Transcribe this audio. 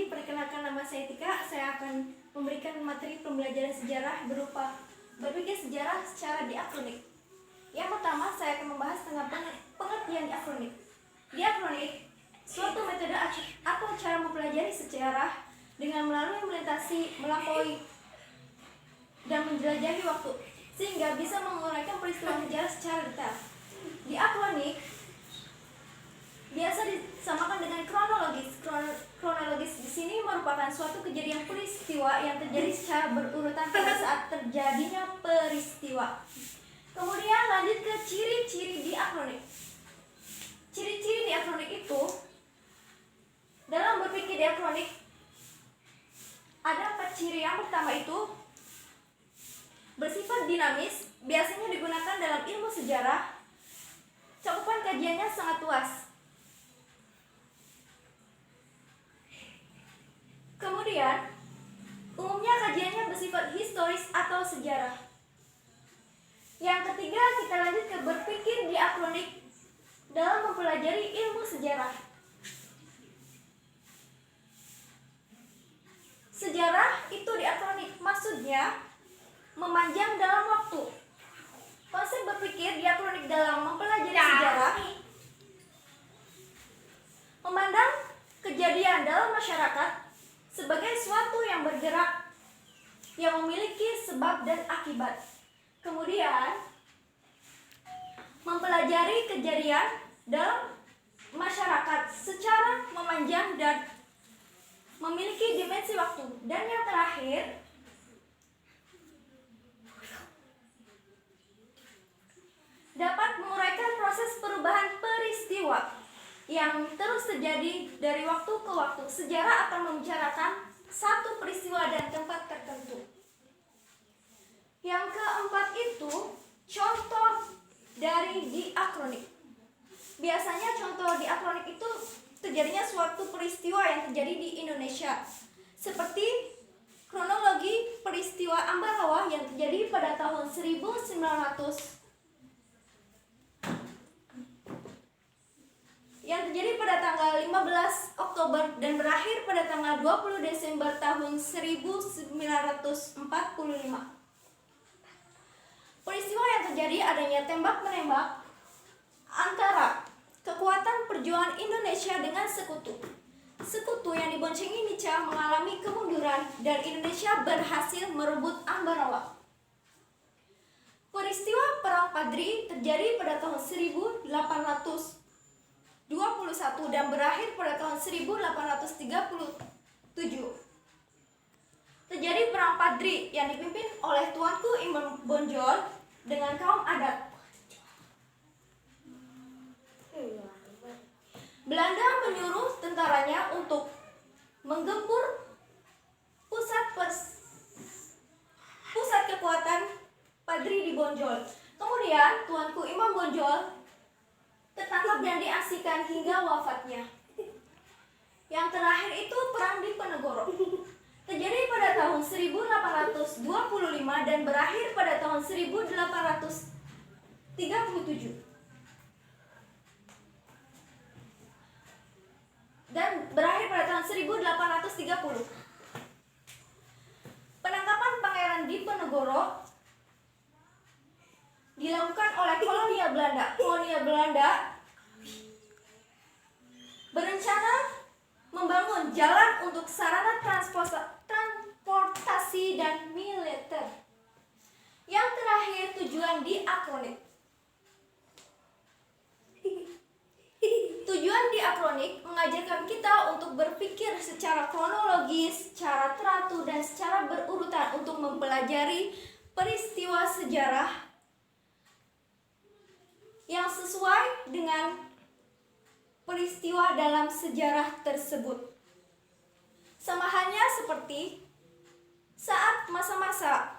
perkenalkan, nama saya Tika. Saya akan memberikan materi pembelajaran sejarah berupa berpikir sejarah secara diakronik. Yang pertama, saya akan membahas tentang pengertian diakronik. Diakronik, suatu metode atau cara mempelajari sejarah dengan melintasi, melampaui, dan menjelajahi waktu, sehingga bisa menguraikan peristiwa sejarah secara detail. Diakronik biasa disamakan dengan kronologis. Kronologis di sini merupakan suatu kejadian peristiwa yang terjadi secara berurutan pada saat terjadinya peristiwa. Kemudian lanjut ke ciri-ciri diakronik. Ciri-ciri diakronik itu, dalam berpikir diakronik ada 4 ciri. Yang pertama itu bersifat dinamis, biasanya digunakan dalam ilmu sejarah. Cakupan kajiannya sangat luas. Kemudian, umumnya kajiannya bersifat historis atau sejarah. Yang ketiga, kita lanjut ke berpikir diakronik dalam mempelajari ilmu sejarah. Sejarah itu diakronik, maksudnya memanjang dalam waktu. Konsep berpikir diakronik dalam mempelajari sejarah memandang kejadian dalam masyarakat sebagai suatu yang bergerak, yang memiliki sebab dan akibat. Kemudian, mempelajari kejadian dalam masyarakat secara memanjang dan memiliki dimensi waktu. Dan yang terakhir, dapat menguraikan proses perubahan peristiwa yang terus terjadi dari waktu ke waktu. Sejarah akan membicarakan satu peristiwa dan tempat tertentu. Yang keempat itu contoh dari diakronik. Biasanya contoh diakronik itu terjadinya suatu peristiwa yang terjadi di Indonesia, seperti kronologi peristiwa Ambarawa yang terjadi pada tahun 1900 yang terjadi pada tanggal 15 Oktober dan berakhir pada tanggal 20 Desember tahun 1945. Peristiwa yang terjadi adanya tembak-menembak antara kekuatan perjuangan Indonesia dengan sekutu. Sekutu yang diboncengi Nica mengalami kemunduran dan Indonesia berhasil merebut Ambarawa. Peristiwa Perang Padri terjadi pada tahun 1821 dan berakhir pada tahun 1837. Terjadi Perang Padri yang dipimpin oleh Tuanku Imam Bonjol dengan kaum adat. Belanda menyuruh tentaranya untuk menggempur pusat kekuatan Padri di Bonjol. Kemudian Tuanku Imam Bonjol tertangkap dan diaksikan hingga wafatnya. Yang terakhir itu Perang Diponegoro. Terjadi pada tahun 1825 dan berakhir pada tahun 1837. Penangkapan Pangeran Diponegoro dilakukan oleh kolonial Belanda. Kolonial Belanda berencana membangun jalan untuk sarana transportasi dan militer. Yang terakhir, tujuan diakronik. Tujuan diakronik mengajarkan kita untuk berpikir secara kronologis, secara teratur, dan secara berurutan untuk mempelajari peristiwa sejarah yang sesuai dengan peristiwa dalam sejarah tersebut. Sama halnya seperti saat masa-masa